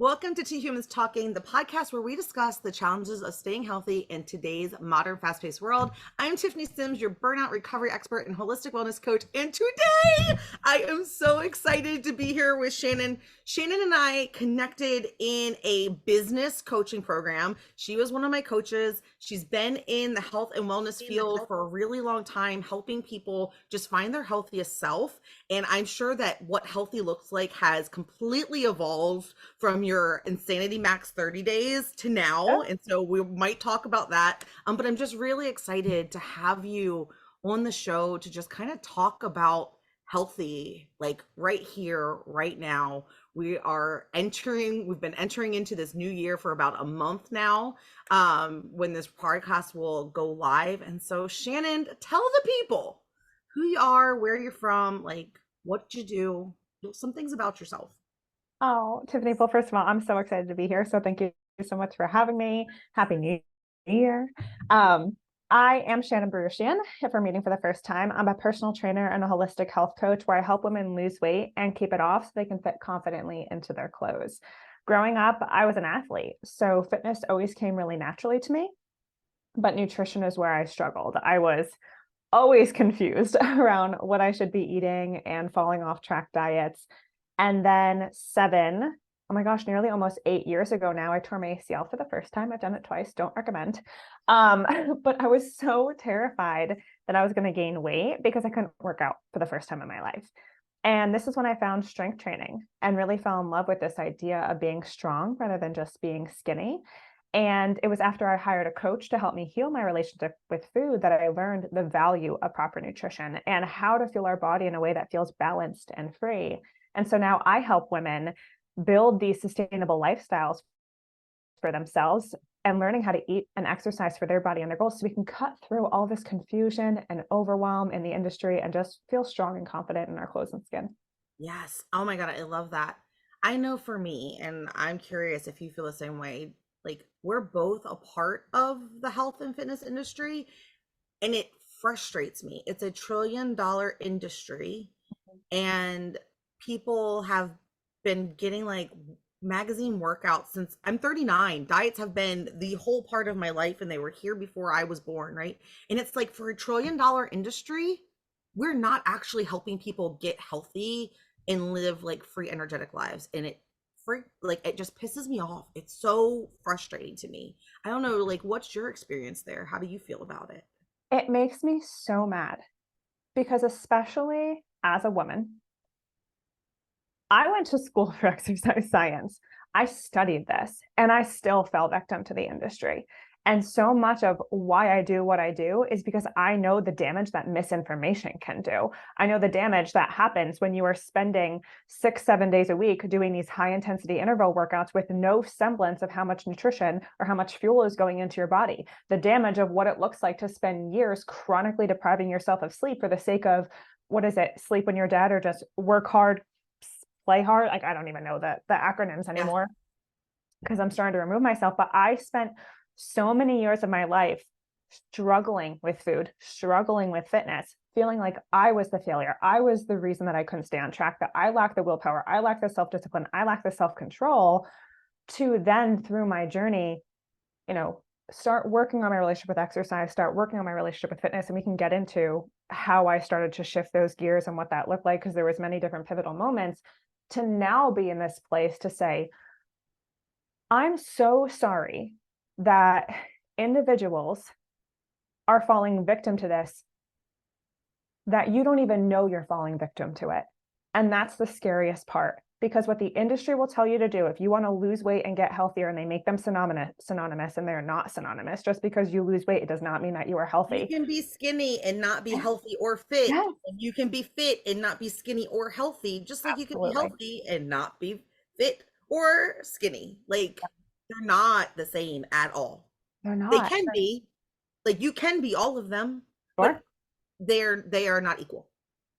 Welcome to Two Humans Talking, the podcast where we discuss the challenges of staying healthy in today's modern, fast-paced world. I'm Tiffany Sims, your burnout recovery expert and holistic wellness coach. And today, I am so excited to be here with Shannon. Shannon and I connected in a business coaching program. She was one of my coaches. She's been in the health and wellness field for a really long time, helping people just find their healthiest self. And I'm sure that what healthy looks like has completely evolved from your Insanity Max 30 days to now. And so we might talk about that. But I'm just really excited to have you on the show to just kind of talk about healthy, like right here, right now. We've been entering into this new year for about a month now, when this podcast will go live. And so Shannon, tell the people who you are, where you're from, like what you do, some things about yourself. Oh, Tiffany, well, first of all, I'm so excited to be here. So thank you so much for having me. Happy New Year. I am Shannon Buruchian. If we're meeting for the first time, I'm a personal trainer and a holistic health coach where I help women lose weight and keep it off so they can fit confidently into their clothes. Growing up, I was an athlete, so fitness always came really naturally to me, but nutrition is where I struggled. I was always confused around what I should be eating and falling off track diets. And then oh my gosh, nearly almost 8 years ago now, I tore my ACL for the first time. I've done it twice, don't recommend. But I was so terrified that I was going to gain weight because I couldn't work out for the first time in my life. And this is when I found strength training and really fell in love with this idea of being strong rather than just being skinny. And it was after I hired a coach to help me heal my relationship with food that I learned the value of proper nutrition and how to fuel our body in a way that feels balanced and free. And so now I help women build these sustainable lifestyles for themselves and learning how to eat and exercise for their body and their goals so we can cut through all this confusion and overwhelm in the industry and just feel strong and confident in our clothes and skin. Yes. Oh my God, I love that. I know for me, and I'm curious if you feel the same way, like we're both a part of the health and fitness industry, and it frustrates me. It's $1 trillion industry, and people have been getting like magazine workouts since I'm 39. Diets have been the whole part of my life and they were here before I was born, right? And it's like for $1 trillion industry, we're not actually helping people get healthy and live like free energetic lives. And it just pisses me off. It's so frustrating to me. I don't know, like what's your experience there? How do you feel about it? It makes me so mad because especially as a woman, I went to school for exercise science. I studied this and I still fell victim to the industry. And so much of why I do what I do is because I know the damage that misinformation can do. I know the damage that happens when you are spending 6-7 days a week doing these high intensity interval workouts with no semblance of how much nutrition or how much fuel is going into your body. The damage of what it looks like to spend years chronically depriving yourself of sleep for the sake of, what is it, sleep when you're dead, or just work hard, play hard. Like, I don't even know the acronyms anymore because I'm starting to remove myself. But I spent so many years of my life struggling with food, struggling with fitness, feeling like I was the failure. I was the reason that I couldn't stay on track, that I lacked the willpower, I lacked the self-discipline, I lacked the self-control, to then through my journey, start working on my relationship with exercise, start working on my relationship with fitness. And we can get into how I started to shift those gears and what that looked like, because there was many different pivotal moments, to now be in this place to say, I'm so sorry that individuals are falling victim to this, that you don't even know you're falling victim to it. And that's the scariest part, because what the industry will tell you to do, if you want to lose weight and get healthier, and they make them synonymous, and they're not synonymous. Just because you lose weight, it does not mean that you are healthy. You can be skinny and not be healthy or fit. Yes. And you can be fit and not be skinny or healthy, just like you can be healthy and not be fit or skinny. Like they're not the same at all. They're They not. can be, like you can be all of them, Sure. but they are not equal.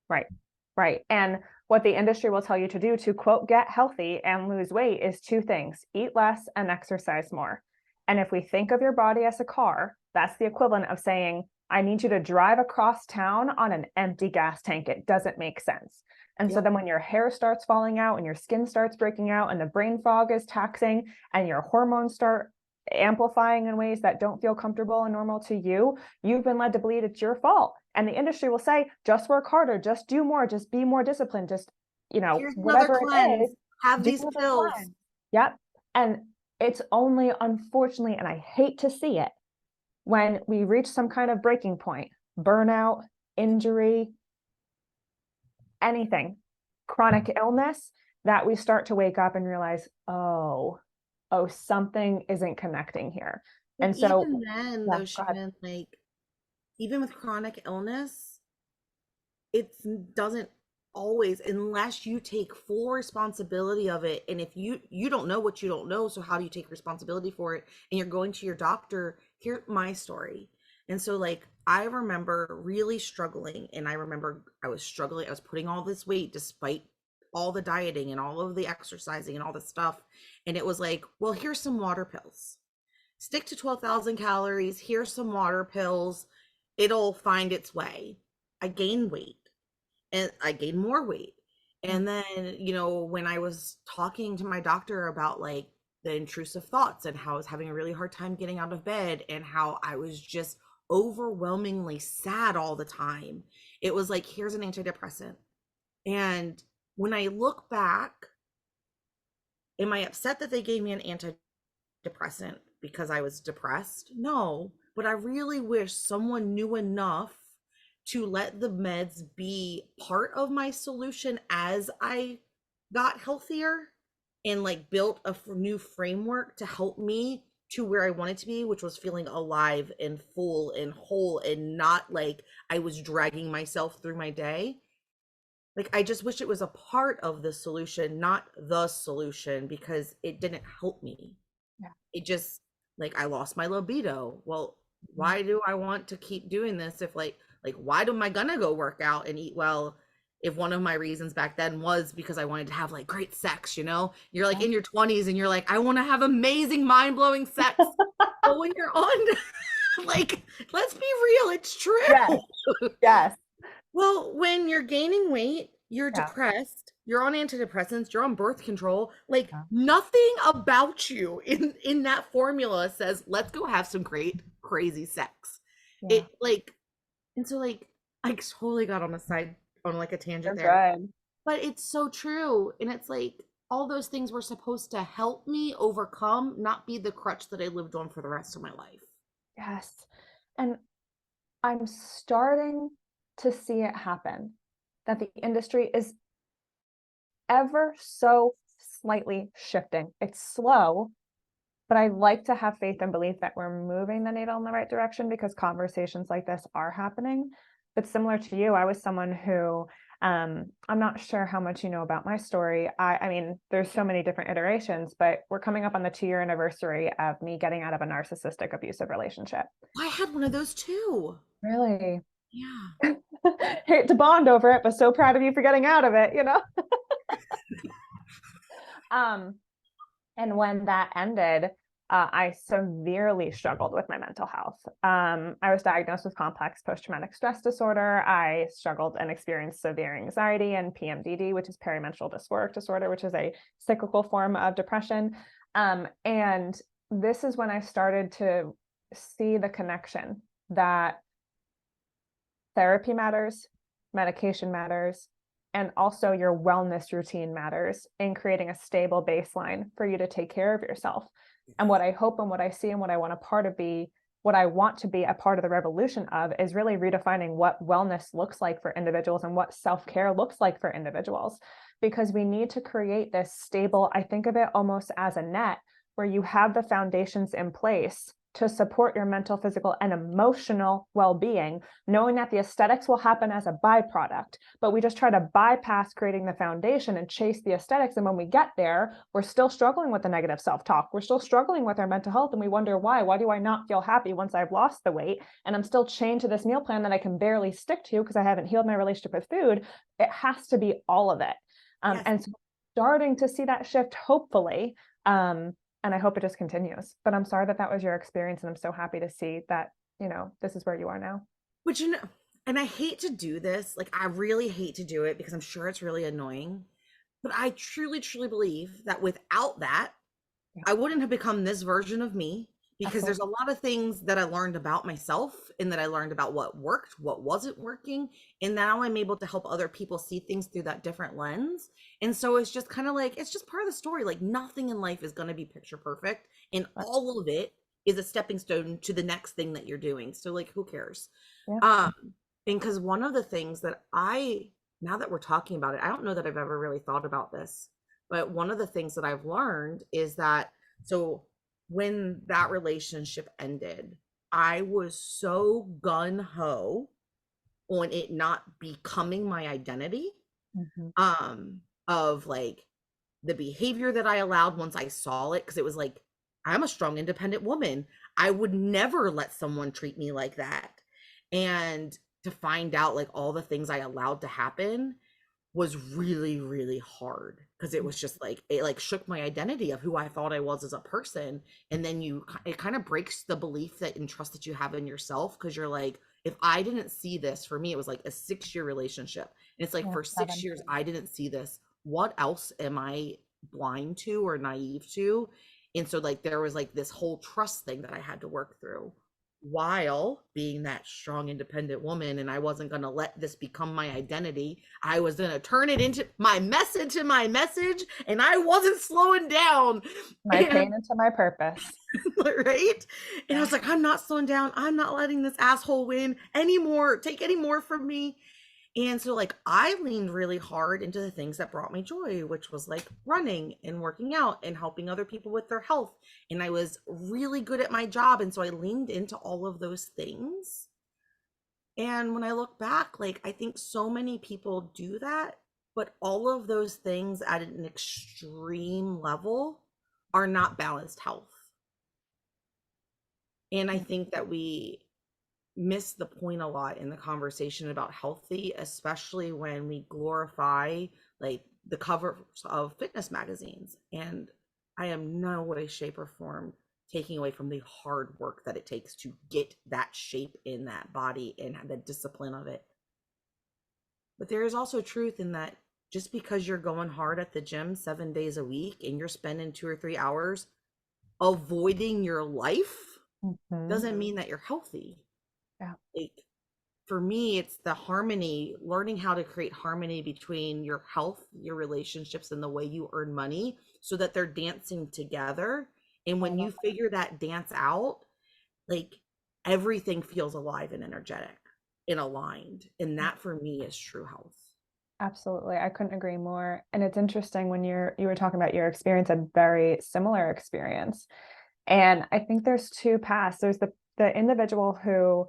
Right. Right. And what the industry will tell you to do to, quote, get healthy and lose weight is two things: eat less and exercise more. And if we think of your body as a car, that's the equivalent of saying, I need you to drive across town on an empty gas tank. It doesn't make sense. And so then when your hair starts falling out and your skin starts breaking out and the brain fog is taxing and your hormones start amplifying in ways that don't feel comfortable and normal to you, you've been led to believe it's your fault. And the industry will say, just work harder, just do more, just be more disciplined, just, Here's another whatever it cleanse. is, Have do these another pills. cleanse. Yep. And it's only, unfortunately, and I hate to see it, when we reach some kind of breaking point, burnout, injury, anything, chronic illness, that we start to wake up and realize, oh, something isn't connecting here. But And so, even then, yeah, though, go ahead. Shannon, like even with chronic illness, it doesn't always, unless you take full responsibility of it. And if you don't know what you don't know, so how do you take responsibility for it? And you're going to your doctor. Here's my story. And so like I remember really struggling, and I remember I was struggling. I was putting all this weight despite all the dieting and all of the exercising and all the stuff. And it was like, well, here's some water pills. Stick to 12,000 calories. Here's some water pills. It'll find its way. I gained weight, and I gained more weight. And then, when I was talking to my doctor about like the intrusive thoughts and how I was having a really hard time getting out of bed and how I was just overwhelmingly sad all the time, it was like, here's an antidepressant. And when I look back, am I upset that they gave me an antidepressant because I was depressed? No, but I really wish someone knew enough to let the meds be part of my solution as I got healthier and like built a new framework to help me to where I wanted to be, which was feeling alive and full and whole and not like I was dragging myself through my day. Like I just wish it was a part of the solution, not the solution, because it didn't help me. Yeah. It just, like, I lost my libido. Well, why do I want to keep doing this if like why am I gonna go work out and eat well if one of my reasons back then was because I wanted to have like great sex? You're like in your 20s and you're like, I want to have amazing mind-blowing sex. But when you're on like, let's be real, it's true. Yes. Yes. Well, when you're gaining weight, you're Yeah. depressed, you're on antidepressants, you're on birth control, like Yeah. nothing about you in that formula says let's go have some great crazy sex. Yeah. It like, and so like I totally got on like a tangent That's there. good. But it's so true, and it's like all those things were supposed to help me overcome, not be the crutch that I lived on for the rest of my life. Yes. And I'm starting to see it happen, that the industry is ever so slightly shifting. It's slow, but I like to have faith and belief that we're moving the needle in the right direction because conversations like this are happening. But similar to you, I was someone who, I'm not sure how much you know about my story. I mean, there's so many different iterations, but we're coming up on the 2-year anniversary of me getting out of a narcissistic abusive relationship. I had one of those too. Really? Yeah. Hate to bond over it, but so proud of you for getting out of it, And when that ended, I severely struggled with my mental health. I was diagnosed with complex post-traumatic stress disorder. I struggled and experienced severe anxiety and PMDD, which is perimenstrual dysphoric disorder, which is a cyclical form of depression. And this is when I started to see the connection that therapy matters, medication matters, and also your wellness routine matters in creating a stable baseline for you to take care of yourself. And what I hope and what I see and what I want to be a part of the revolution of is really redefining what wellness looks like for individuals and what self-care looks like for individuals, because we need to create this stable, I think of it almost as a net where you have the foundations in place to support your mental, physical, and emotional well-being, knowing that the aesthetics will happen as a byproduct, but we just try to bypass creating the foundation and chase the aesthetics. And when we get there, we're still struggling with the negative self-talk. We're still struggling with our mental health. And we wonder why do I not feel happy once I've lost the weight? And I'm still chained to this meal plan that I can barely stick to because I haven't healed my relationship with food. It has to be all of it. Yes. And so starting to see that shift, hopefully, and I hope it just continues. But I'm sorry that was your experience. And I'm so happy to see that, this is where you are now. But you know, and I hate to do this, like I really hate to do it because I'm sure it's really annoying. But I truly, truly believe that without that, Yeah, I wouldn't have become this version of me, because there's absolutely. a lot of things that I learned about myself and that I learned about what worked, what wasn't working. And now I'm able to help other people see things through that different lens. And so it's just kind of like, it's just part of the story. Like nothing in life is going to be picture perfect. And Right. all of it is a stepping stone to the next thing that you're doing. So like, who cares? Yeah. Um, and because one of the things that now that we're talking about it, I don't know that I've ever really thought about this, but one of the things that I've learned is that, so when that relationship ended, I was so gun ho on it not becoming my identity, Mm-hmm. um, of like the behavior that I allowed once I saw it, because it was like, I'm a strong, independent woman. I would never let someone treat me like that. And to find out like all the things I allowed to happen was really, really hard, because it was just like, it like shook my identity of who I thought I was as a person. And then it kind of breaks the belief that and trust that you have in yourself, because you're like, if I didn't see this, for me it was like a 6-year relationship, and it's like, Yeah, for six 7. years I didn't see this, what else am I blind to or naive to? And so like there was like this whole trust thing that I had to work through while being that strong, independent woman. And I wasn't going to let this become my identity. I was going to turn it into my message, and I wasn't slowing down. My And pain into my purpose. right. And I Yeah. was like, I'm not slowing down. I'm not letting this asshole win anymore, take any more from me. And so like I leaned really hard into the things that brought me joy, which was like running and working out and helping other people with their health. And I was really good at my job. And so I leaned into all of those things. And when I look back, like I think so many people do that, but all of those things at an extreme level are not balanced health. And I think that we miss the point a lot in the conversation about healthy, especially when we glorify like the covers of fitness magazines. And I am no way, shape, or form taking away from the hard work that it takes to get that shape in that body and the discipline of it. But there is also truth in that, just because you're going hard at the gym 7 days a week and you're spending 2 or 3 hours avoiding your life Mm-hmm. doesn't mean that you're healthy. Yeah. Like for me, it's the harmony, learning how to create harmony between your health, your relationships, and the way you earn money, so that they're dancing together. And I when love you figure that dance out, like everything feels alive and energetic and aligned. And that. that for me is true health. Absolutely. I couldn't agree more. And it's interesting when you were talking about your experience, a very similar experience. And I think there's two paths. There's the individual who,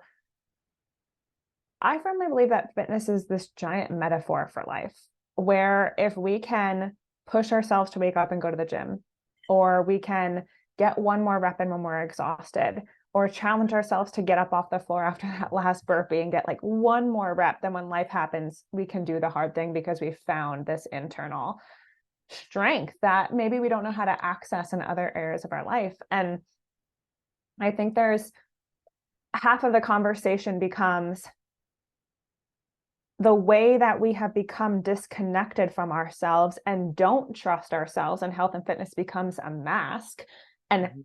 I firmly believe that fitness is this giant metaphor for life, where if we can push ourselves to wake up and go to the gym, or we can get one more rep in when we're exhausted, or challenge ourselves to get up off the floor after that last burpee and get like one more rep, then when life happens, we can do the hard thing because we found this internal strength that maybe we don't know how to access in other areas of our life. And I think there's half of the conversation becomes the way that we have become disconnected from ourselves and don't trust ourselves, and health and fitness becomes a mask, and Mhm.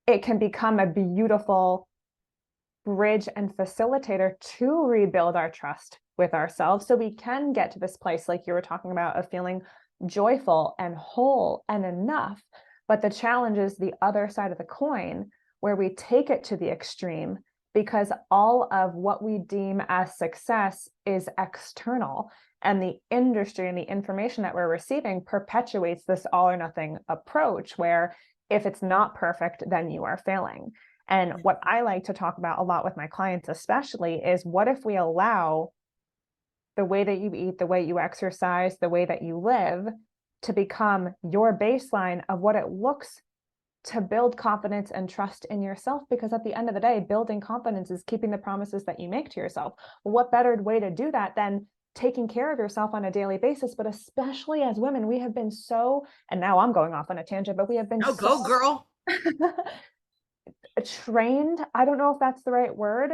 it can become a beautiful bridge and facilitator to rebuild our trust with ourselves, so we can get to this place like you were talking about of feeling joyful and whole and enough. But the challenge is the other side of the coin, where we take it to the extreme, because all of what we deem as success is external, and the industry and the information that we're receiving perpetuates this all or nothing approach, where if it's not perfect, then you are failing. And Yeah. what I like to talk about a lot with my clients, especially, is what if we allow the way that you eat, the way you exercise, the way that you live to become your baseline of what it looks to build confidence and trust in yourself? Because at the end of the day, building confidence is keeping the promises that you make to yourself. What better way to do that than taking care of yourself on a daily basis? But especially as women, we have been so, and now I'm going off on a tangent, but we have been No, so go girl. trained, I don't know if that's the right word,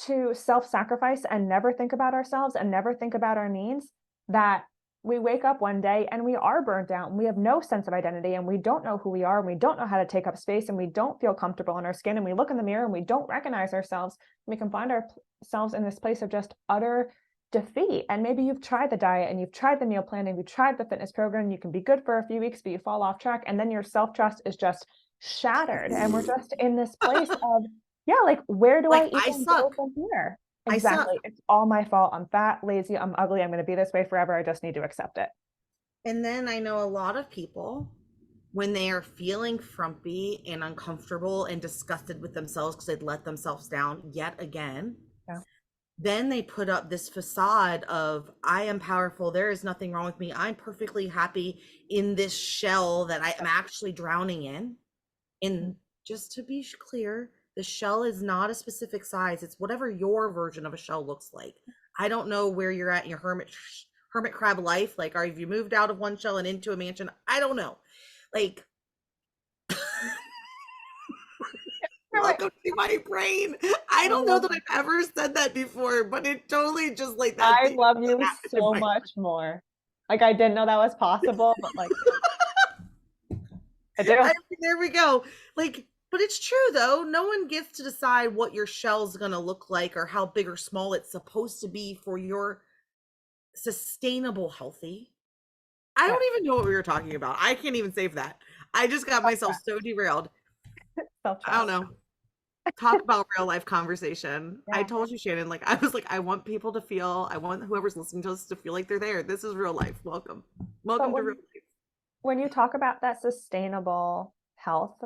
to self-sacrifice and never think about ourselves and never think about our needs, that we wake up one day and we are burnt out and we have no sense of identity and we don't know who we are and we don't know how to take up space and we don't feel comfortable in our skin and we look in the mirror and we don't recognize ourselves. We can find ourselves in this place of just utter defeat. And maybe you've tried the diet and you've tried the meal planning, you've tried the fitness program, you can be good for a few weeks, but you fall off track and then your self-trust is just shattered. And we're just in this place of, yeah, like, where do I Like, I even go suck. from here? I suck. Exactly. It's all my fault. I'm fat, lazy, I'm ugly. I'm going to be this way forever. I just need to accept it. And then I know a lot of people, when they are feeling frumpy and uncomfortable and disgusted with themselves because they'd let themselves down yet again, Yeah. then they put up this facade of, I am powerful, there is nothing wrong with me, I'm perfectly happy in this shell that I am actually drowning in. And just to be clear, the shell is not a specific size, it's whatever your version of a shell looks like. I don't know where you're at in your hermit crab life, like, are you moved out of one shell and into a mansion? I don't know, like. Welcome to my brain. I don't know that I've ever said that before, but it totally just like that I thing love you happened in so my much more. Like, I didn't know that was possible, but like, I do. I mean, there we go. Like, but it's true though. No one gets to decide what your shell's gonna look like or how big or small it's supposed to be for your sustainable healthy. I Yeah. don't even know what we were talking about. I can't even save that. I just got myself so derailed. I don't know. Talk about real life conversation. I Yeah. told you, Shannon, like, I was like, I want people to feel, I want whoever's listening to us to feel like they're there. This is real life. Welcome. But Welcome to real life. when you talk about that sustainable health,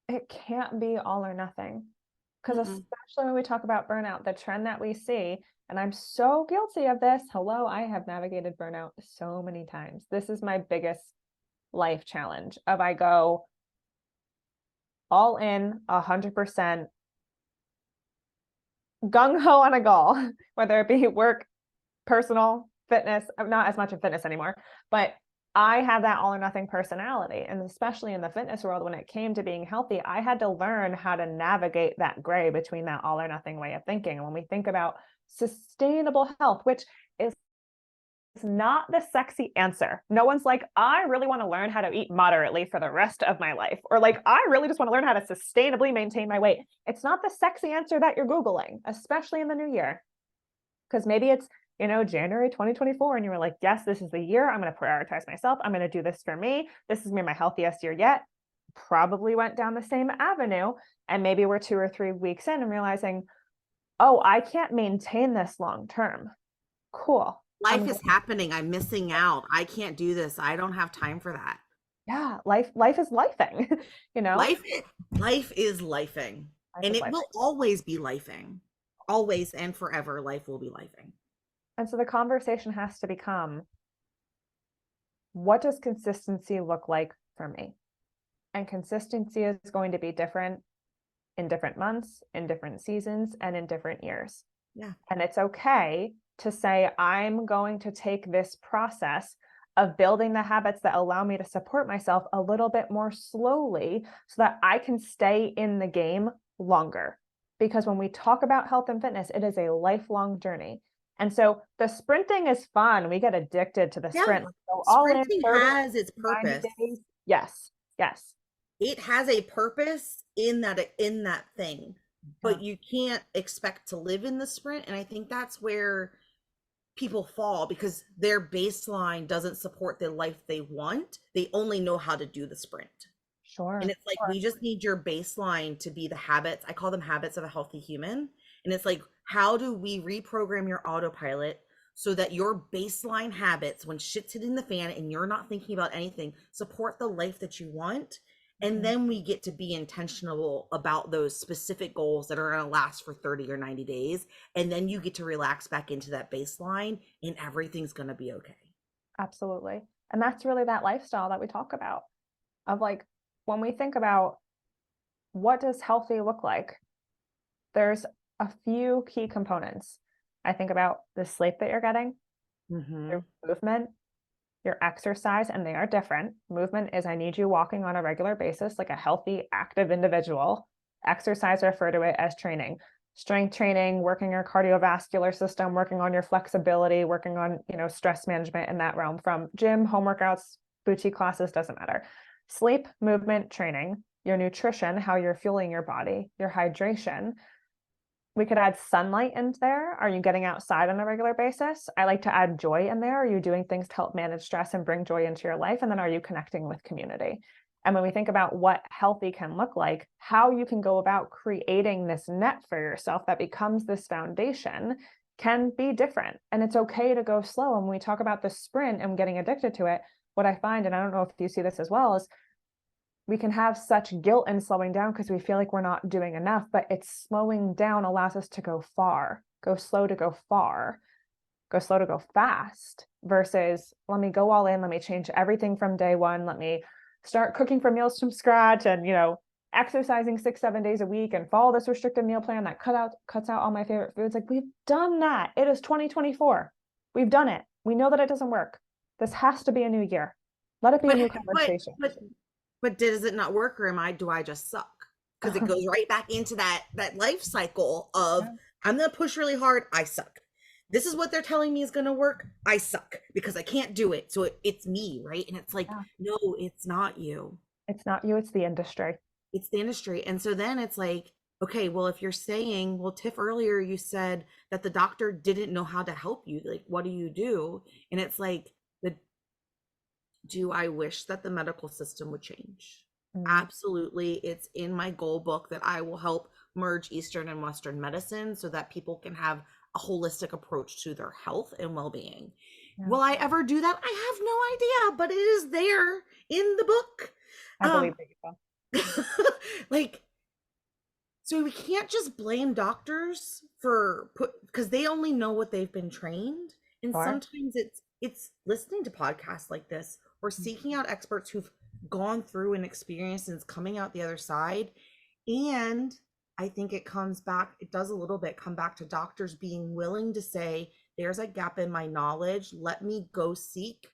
it can't be all or nothing. Because Mm-mm. especially when we talk about burnout, the trend that we see, and I'm so guilty of this. Hello, I have navigated burnout so many times. This is my biggest life challenge of I go all in 100% gung ho on a goal, whether it be work, personal, fitness. I'm not as much in fitness anymore, but I have that all or nothing personality. And especially in the fitness world, when it came to being healthy, I had to learn how to navigate that gray between that all or nothing way of thinking. And when we think about sustainable health, which is not the sexy answer. No one's like, I really want to learn how to eat moderately for the rest of my life. Or like, I really just want to learn how to sustainably maintain my weight. It's not the sexy answer that you're Googling, especially in the new year. Because maybe it's, January 2024, and you were like, yes, this is the year. I'm going to prioritize myself. I'm going to do this for me. This is going to be my healthiest year yet. Probably went down the same avenue. And maybe we're 2 or 3 weeks in and realizing, oh, I can't maintain this long term. Cool. Life is happening. I'm missing out. I can't do this. I don't have time for that. Yeah, life is lifing, Life is lifing. Life And is it lifing. will always be lifing. Always and forever, life will be lifing. And so the conversation has to become, what does consistency look like for me? And consistency is going to be different in different months, in different seasons, and in different years. Yeah. And it's okay to say, I'm going to take this process of building the habits that allow me to support myself a little bit more slowly so that I can stay in the game longer. Because when we talk about health and fitness, it is a lifelong journey. And so the sprinting is fun. We get addicted to the sprint. So all in Sprinting 30, has its 90 purpose. days. Yes. Yes. It has a purpose in that thing, but you can't expect to live in the sprint. And I think that's where people fall, because their baseline doesn't support the life they want. They only know how to do the sprint. Sure. And it's like, we just need your baseline to be the habits. I call them habits of a healthy human. And it's like, how do we reprogram your autopilot so that your baseline habits, when shit's hitting the fan and you're not thinking about anything, support the life that you want? And then we get to be intentional about those specific goals that are going to last for 30 or 90 days. And then you get to relax back into that baseline and everything's going to be okay. Absolutely. And that's really that lifestyle that we talk about, of like, when we think about what does healthy look like, there's a few key components. I think about the sleep that you're getting, your movement, your exercise, and they are different. Movement is I need you walking on a regular basis like a healthy, active individual. Exercise, refer to it as training. Strength training, working your cardiovascular system, working on your flexibility, working on, stress management in that realm, from gym, home workouts, boutique classes, doesn't matter. Sleep, movement, training, your nutrition, how you're fueling your body, your hydration. We could add sunlight in there. Are you getting outside on a regular basis? I like to add joy in there. Are you doing things to help manage stress and bring joy into your life? And then are you connecting with community? And when we think about what healthy can look like, how you can go about creating this net for yourself that becomes this foundation can be different. And it's okay to go slow. And when we talk about the sprint and getting addicted to it, what I find, and I don't know if you see this as well, is we can have such guilt in slowing down because we feel like we're not doing enough, but it's slowing down allows us to go far, go slow to go far, go slow to go fast, versus let me go all in, let me change everything from day one, let me start cooking for meals from scratch and, exercising 6-7 days a week and follow this restricted meal plan that cuts out all my favorite foods. Like, we've done that. It is 2024. We've done it. We know that it doesn't work. This has to be a new year. Let it be a new conversation. But does it not work, or do I just suck? Because it goes right back into that life cycle of, I'm gonna push really hard, I suck. This is what they're telling me is gonna work, I suck because I can't do it. So it's me, right? And it's like, no, it's not you. It's not you, it's the industry. It's the industry. And so then it's like, okay, well, if you're saying, well, Tiff, earlier you said that the doctor didn't know how to help you, like, what do you do? And it's like, do I wish that the medical system would change? Absolutely. It's in my goal book that I will help merge Eastern and Western medicine so that people can have a holistic approach to their health and well-being. Will I ever do that? I have no idea, but it is there in the book. I believe that you will. Like, so we can't just blame doctors because they only know what they've been trained. And sometimes it's listening to podcasts like this or seeking out experts who've gone through an experience and is coming out the other side. And I think it does a little bit come back to doctors being willing to say, there's a gap in my knowledge. Let me go seek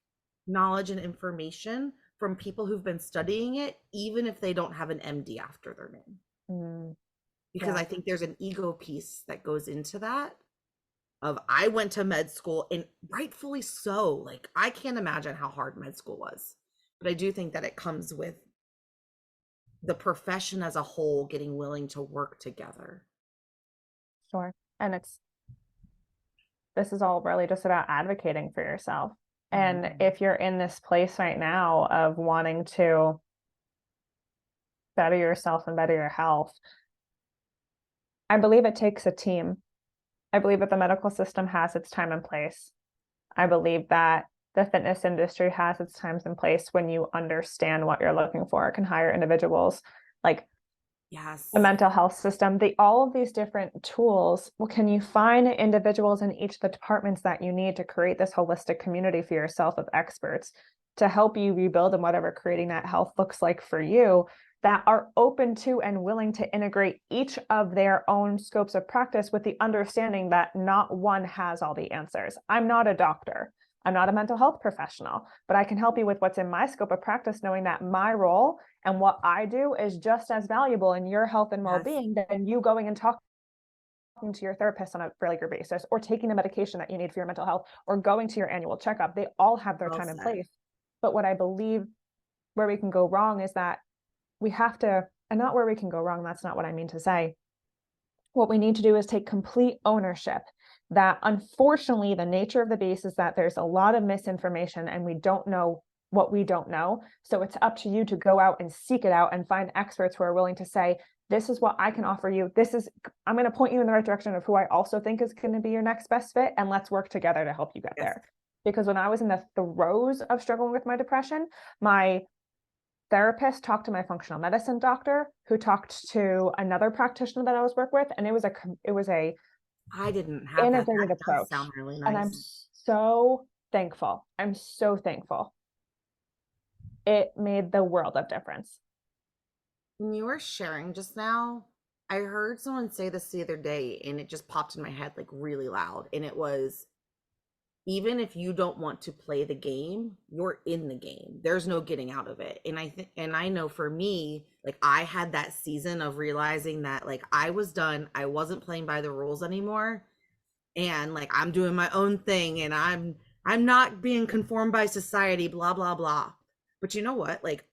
knowledge and information from people who've been studying it, even if they don't have an MD after their name. Because I think there's an ego piece that goes into that. I went to med school, and rightfully so. Like, I can't imagine how hard med school was, but I do think that it comes with the profession as a whole getting willing to work together. Sure. And this is all really just about advocating for yourself. And if you're in this place right now of wanting to better yourself and better your health, I believe it takes a team. I believe that the medical system has its time and place. I believe that the fitness industry has its times and place when you understand what you're looking for. It can hire individuals like the mental health system, all of these different tools. Well, can you find individuals in each of the departments that you need to create this holistic community for yourself of experts to help you rebuild and whatever creating that health looks like for you, that are open to and willing to integrate each of their own scopes of practice with the understanding that not one has all the answers. I'm not a doctor. I'm not a mental health professional, but I can help you with what's in my scope of practice, knowing that my role and what I do is just as valuable in your health and well-being than you going and talking to your therapist on a regular basis, or taking the medication that you need for your mental health, or going to your annual checkup. They all have their time and place. But what I believe where we can go wrong is that we have to, and not where we can go wrong, that's not what I mean to say. What we need to do is take complete ownership that, unfortunately, the nature of the beast is that there's a lot of misinformation and we don't know what we don't know. So it's up to you to go out and seek it out and find experts who are willing to say, this is what I can offer you. I'm going to point you in the right direction of who I also think is going to be your next best fit. And let's work together to help you get there. Because when I was in the throes of struggling with my depression, my therapist talked to my functional medicine doctor, who talked to another practitioner that I was working with, and it was a I didn't have integrated approach. Sound really nice. And I'm so thankful. I'm so thankful. It made the world of difference. When you were sharing just now, I heard someone say this the other day, and it just popped in my head like really loud, and it was, even if you don't want to play the game, you're in the game. There's no getting out of it. And I think, and I know for me, like I had that season of realizing that like I was done. I wasn't playing by the rules anymore. And like I'm doing my own thing and I'm not being conformed by society, blah, blah, blah. But you know what? Like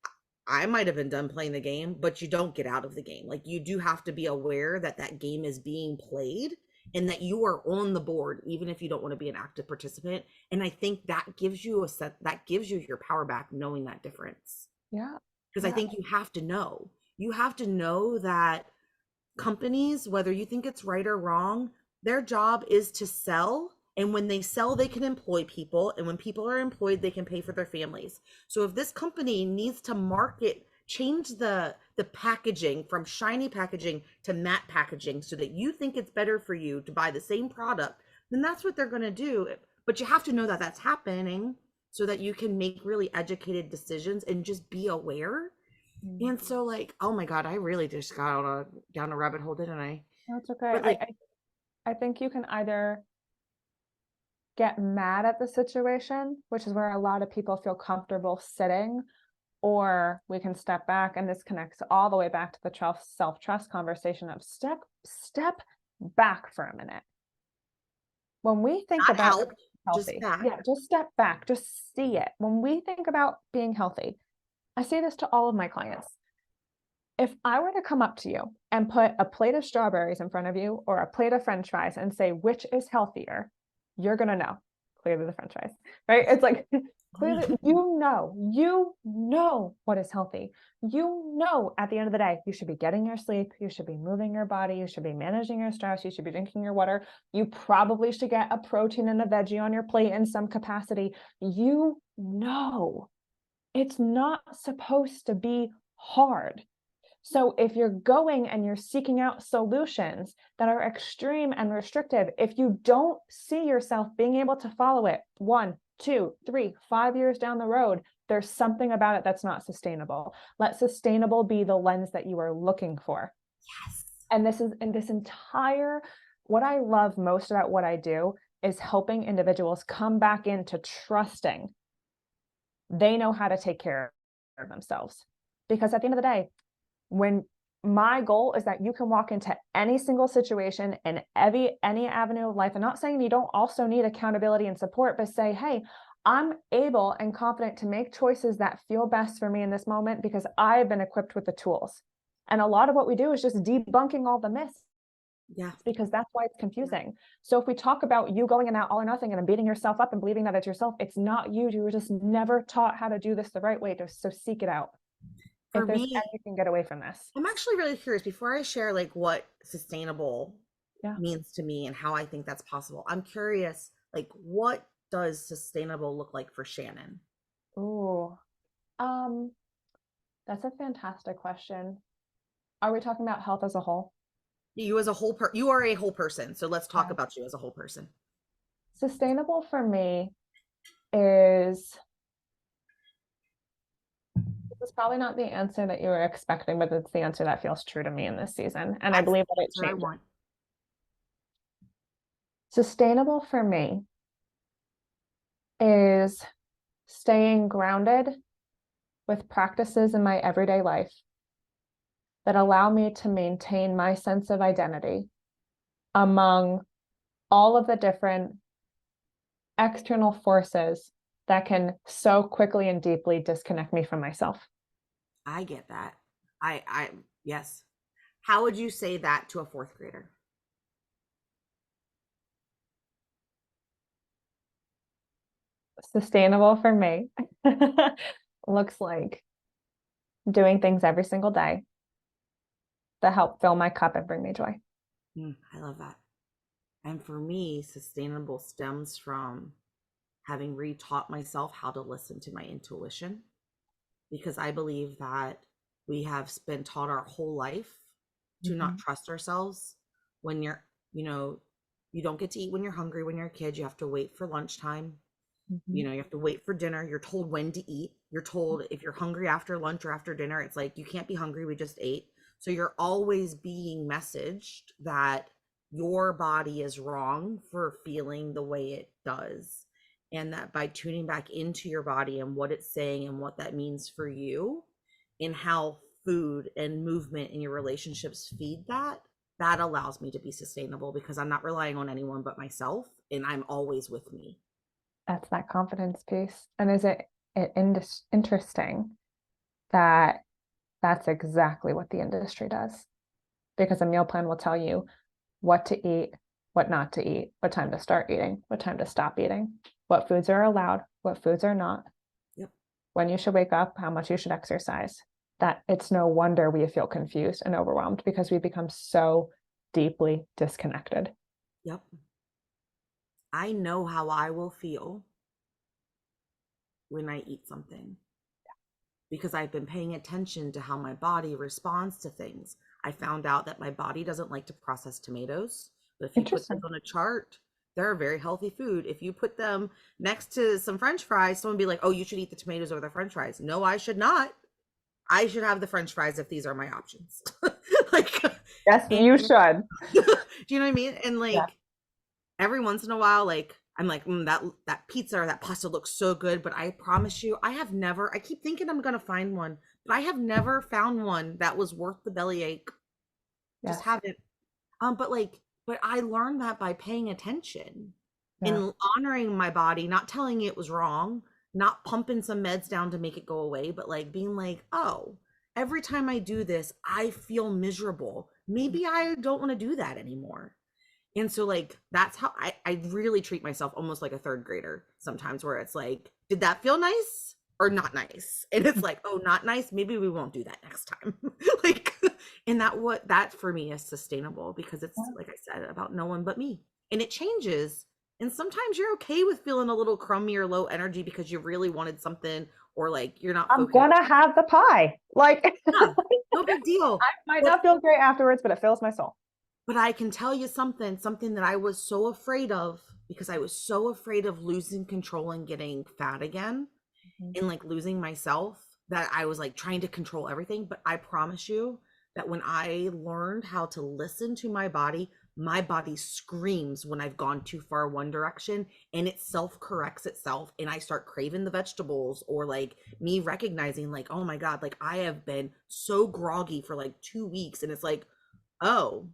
I might have been done playing the game, but you don't get out of the game. Like you do have to be aware that that game is being played and that you are on the board, even if you don't want to be an active participant. And I think that gives you a set, that gives you your power back, knowing that difference. Yeah. Because I Yeah. think you have to know that companies, whether you think it's right or wrong, their job is to sell. And when they sell, they can employ people. And when people are employed, they can pay for their families. So if this company needs to market, change the packaging from shiny packaging to matte packaging so that you think it's better for you to buy the same product, then that's what they're going to do. But you have to know that that's happening so that you can make really educated decisions and just be aware. Mm. And so like, oh my God, I really just got on down a rabbit hole, didn't I? That's okay. But like, I think you can either get mad at the situation, which is where a lot of people feel comfortable sitting, or we can step back, and this connects all the way back to the self-trust conversation of step back for a minute. When we think that about helped. Just healthy, that. yeah, just step back, just see it. When we think about being healthy, I say this to all of my clients. If I were to come up to you and put a plate of strawberries in front of you or a plate of French fries and say, which is healthier, you're going to know. Clearly the French fries, right? It's like, clearly, you know what is healthy. You know, at the end of the day, you should be getting your sleep. You should be moving your body. You should be managing your stress. You should be drinking your water. You probably should get a protein and a veggie on your plate in some capacity. You know, it's not supposed to be hard. So if you're going and you're seeking out solutions that are extreme and restrictive, if you don't see yourself being able to follow it 1, 2, 3, 5 years down the road, there's something about it that's not sustainable. Let sustainable be the lens that you are looking for. Yes. And this is in this entire, what I love most about what I do is helping individuals come back into trusting they know how to take care of themselves. Because at the end of the day, when my goal is that you can walk into any single situation in any avenue of life, and not saying you don't also need accountability and support, but say, hey, I'm able and confident to make choices that feel best for me in this moment because I've been equipped with the tools. And a lot of what we do is just debunking all the myths. Yeah. Because that's why it's confusing. So if we talk about you going in that all or nothing and beating yourself up and believing that it's yourself, it's not you. You were just never taught how to do this the right way. So seek it out. For If there's me, any you can get away from this. I'm actually really curious before I share like what sustainable Yeah. means to me and how I think that's possible. I'm curious, like what does sustainable look like for Shannon? Ooh, um, that's a fantastic question. Are we talking about health as a whole? You as a you are a whole person. So let's talk Okay. about you as a whole person. Sustainable for me is, this is probably not the answer that you were expecting, but it's the answer that feels true to me in this season. And I That's believe the that it answer I changes. want. Sustainable for me is staying grounded with practices in my everyday life that allow me to maintain my sense of identity among all of the different external forces that can so quickly and deeply disconnect me from myself. I get that. Yes. How would you say that to a fourth grader? Sustainable for me looks like doing things every single day that help fill my cup and bring me joy. I love that. And for me, sustainable stems from having retaught myself how to listen to my intuition, because I believe that we have been taught our whole life to not trust ourselves. When you're, you know, you don't get to eat when you're hungry when you're a kid. You have to wait for lunchtime. You know, you have to wait for dinner. You're told when to eat. You're told if you're hungry after lunch or after dinner, it's like, you can't be hungry. We just ate. So you're always being messaged that your body is wrong for feeling the way it does. And that by tuning back into your body and what it's saying and what that means for you, and how food and movement in your relationships feed that, that allows me to be sustainable because I'm not relying on anyone but myself, and I'm always with me. That's that confidence piece. And is it interesting that that's exactly what the industry does? Because a meal plan will tell you what to eat, what not to eat, what time to start eating, what time to stop eating, what foods are allowed, what foods are not, Yep. when you should wake up, how much you should exercise. That it's no wonder we feel confused and overwhelmed because we become so deeply disconnected. Yep. I know how I will feel when I eat something because I've been paying attention to how my body responds to things. I found out that my body doesn't like to process tomatoes, but if you put those Interesting. on a chart, they're a very healthy food. If you put them next to some French fries, someone be like, "Oh, you should eat the tomatoes over the French fries." No, I should not. I should have the French fries if these are my options. Like, Yes, and you should. do you know what I mean? And Yeah. like every once in a while, like I'm like, that pizza or that pasta looks so good, but I promise you, I have never. I keep thinking I'm gonna find one, but I have never found one that was worth the bellyache. Just Yes. haven't. But like, but I learned that by paying attention Yeah. and honoring my body, not telling it was wrong, not pumping some meds down to make it go away, but like being like, oh, every time I do this, I feel miserable. Maybe I don't want to do that anymore. And so like that's how I really treat myself almost like a third grader sometimes, where it's like, did that feel nice or not nice? And it's like, oh, not nice. Maybe we won't do that next time. Like, and that for me is sustainable because it's Yeah. like I said, about no one but me. And it changes. And sometimes you're okay with feeling a little crummy or low energy because you really wanted something, or like you're not I'm focused. gonna have the pie. Like Yeah, no big deal. I might But not feel great afterwards, but it fills my soul. But I can tell you something that I was so afraid of, because I was so afraid of losing control and getting fat again Mhm. and like losing myself, that I was like trying to control everything. But I promise you that when I learned how to listen to my body screams when I've gone too far one direction, and it self corrects itself, and I start craving the vegetables, or like me recognizing like, oh my God, like I have been so groggy for like 2 weeks, and it's like, oh,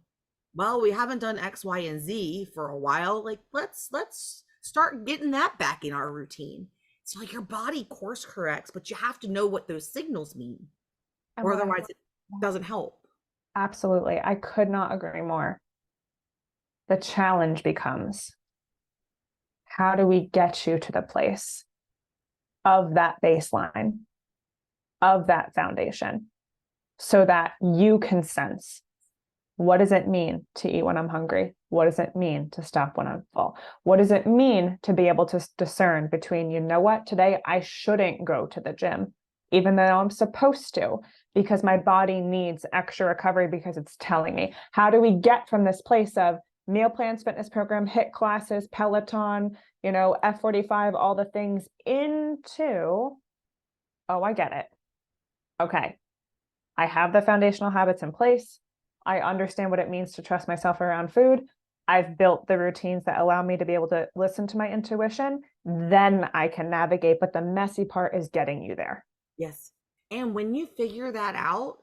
well, we haven't done X, Y, and Z for a while. Like, let's start getting that back in our routine. So like your body course corrects, but you have to know what those signals mean, And or what I otherwise it doesn't help. absolutely, I could not agree more. The challenge becomes, how do we get you to the place of that baseline, of that foundation, so that you can sense, what does it mean to eat when I'm hungry? What does it mean to stop when I'm full? What does it mean to be able to discern between, you know what, today I shouldn't go to the gym, even though I'm supposed to, because my body needs extra recovery because it's telling me? How do we get from this place of meal plans, fitness program, HIIT classes, Peloton, F45, all the things, into, oh, I get it. Okay, I have the foundational habits in place. I understand what it means to trust myself around food. I've built the routines that allow me to be able to listen to my intuition. Then I can navigate. But the messy part is getting you there. Yes. And when you figure that out,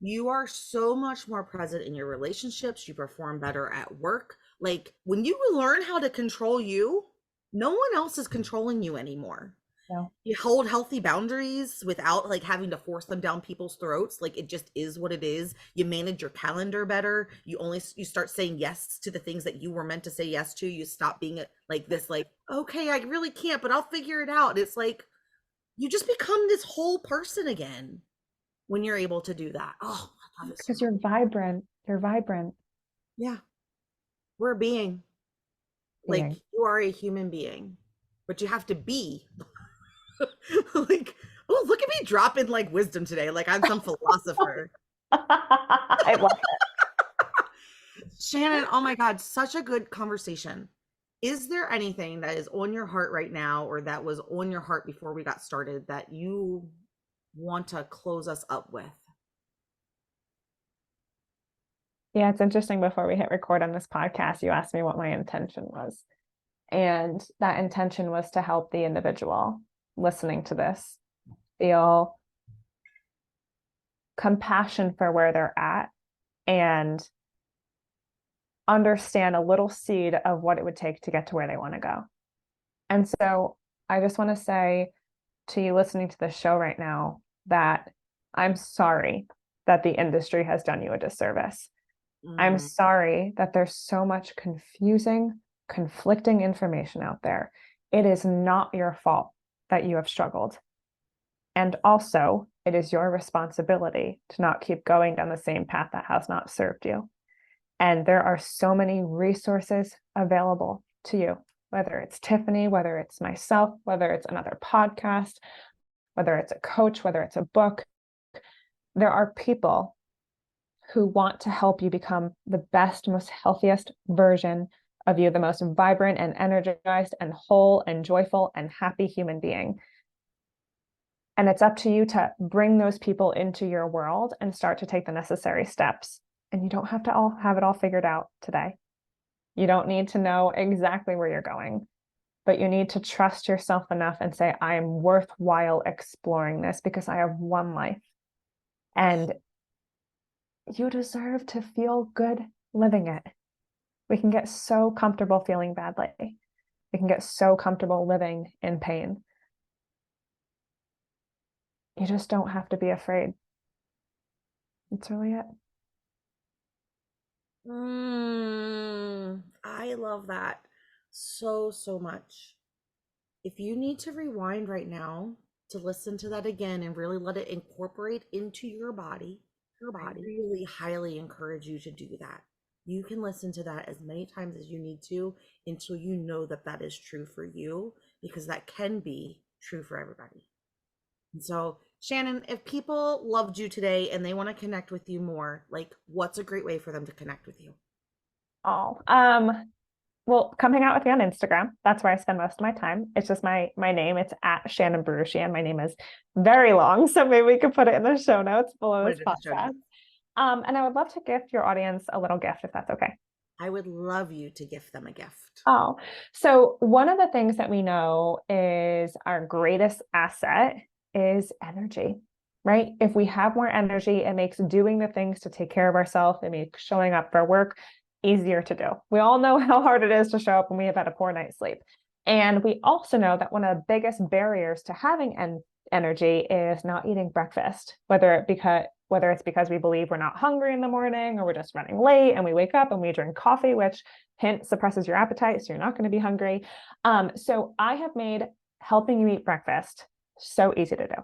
you are so much more present in your relationships. You perform better at work. Like when you learn how to control you, no one else is controlling you anymore. No. You hold healthy boundaries without like having to force them down people's throats. Like it just is what it is. You manage your calendar better. You start saying yes to the things that you were meant to say yes to. You stop being like this, like, okay, I really can't, but I'll figure it out. It's like you just become this whole person again when you're able to do that. Oh, I love it so Because much. you're vibrant. You're vibrant Yeah, we're a being. Like being. you are a human being, but you have to be. Like, oh, look at me dropping like wisdom today, like I'm some philosopher. I love Shannon, oh my God, such a good conversation. Is there anything that is on your heart right now, or that was on your heart before we got started, that you want to close us up with? Yeah, it's interesting. Before we hit record on this podcast, you asked me what my intention was. And that intention was to help the individual listening to this feel compassion for where they're at and understand a little seed of what it would take to get to where they want to go. And so I just want to say to you listening to the show right now that I'm sorry that the industry has done you a disservice. I'm sorry that there's so much confusing, conflicting information out there. It is not your fault that you have struggled. And also, it is your responsibility to not keep going down the same path that has not served you. And there are so many resources available to you, whether it's Tiffany, whether it's myself, whether it's another podcast, whether it's a coach, whether it's a book. There are people who want to help you become the best, most healthiest version of you, the most vibrant and energized and whole and joyful and happy human being. And it's up to you to bring those people into your world and start to take the necessary steps. And you don't have to all have it all figured out today. You don't need to know exactly where you're going, but you need to trust yourself enough and say, I am worthwhile exploring this because I have one life. And you deserve to feel good living it. We can get so comfortable feeling badly. We can get so comfortable living in pain. You just don't have to be afraid. That's really it. I love that so much. If you need to rewind right now to listen to that again and really let it incorporate into your body, I really highly encourage you to do that. You can listen to that as many times as you need to until you know that that is true for you, because that can be true for everybody. And so, Shannon, if people loved you today and they want to connect with you more, like, what's a great way for them to connect with you? Well, come hang out with me on Instagram. That's where I spend most of my time. It's just my name. It's at Shannon Buruchian. My name is very long, so maybe we could put it in the show notes below this podcast. And I would love to gift your audience a little gift if that's okay. I would love you to gift them a gift. So one of the things that we know is our greatest asset is energy, right? If we have more energy, it makes doing the things to take care of ourselves, it makes showing up for work easier to do. We all know how hard it is to show up when we have had a poor night's sleep. And we also know that one of the biggest barriers to having energy is not eating breakfast, whether it's because we believe we're not hungry in the morning or we're just running late and we wake up and we drink coffee, which hint suppresses your appetite, so you're not going to be hungry. So I have made helping you eat breakfast so easy to do.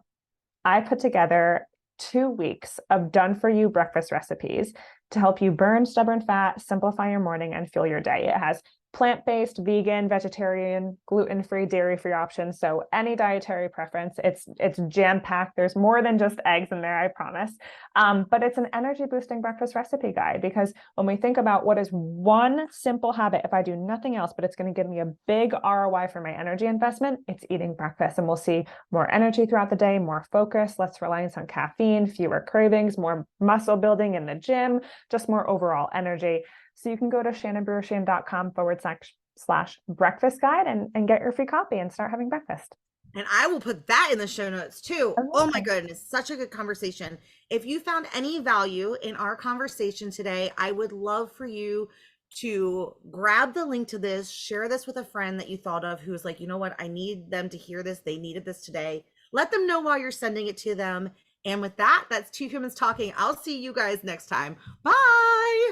I put together 2 weeks of done for you breakfast recipes to help you burn stubborn fat, simplify your morning, and fuel your day. It has plant-based, vegan, vegetarian, gluten-free, dairy-free options. So any dietary preference, it's jam-packed. There's more than just eggs in there, I promise. But it's an energy-boosting breakfast recipe guide, because when we think about what is one simple habit, if I do nothing else, but it's going to give me a big ROI for my energy investment, it's eating breakfast. And we'll see more energy throughout the day, more focus, less reliance on caffeine, fewer cravings, more muscle building in the gym, just more overall energy. So you can go to shannonburuchian.com/breakfast guide and get your free copy and start having breakfast. And I will put that in the show notes too. Oh my goodness, such a good conversation. If you found any value in our conversation today, I would love for you to grab the link to this, share this with a friend that you thought of who's like, you know what, I need them to hear this. They needed this today. Let them know while you're sending it to them. And with that, that's Two Humans Talking. I'll see you guys next time. Bye.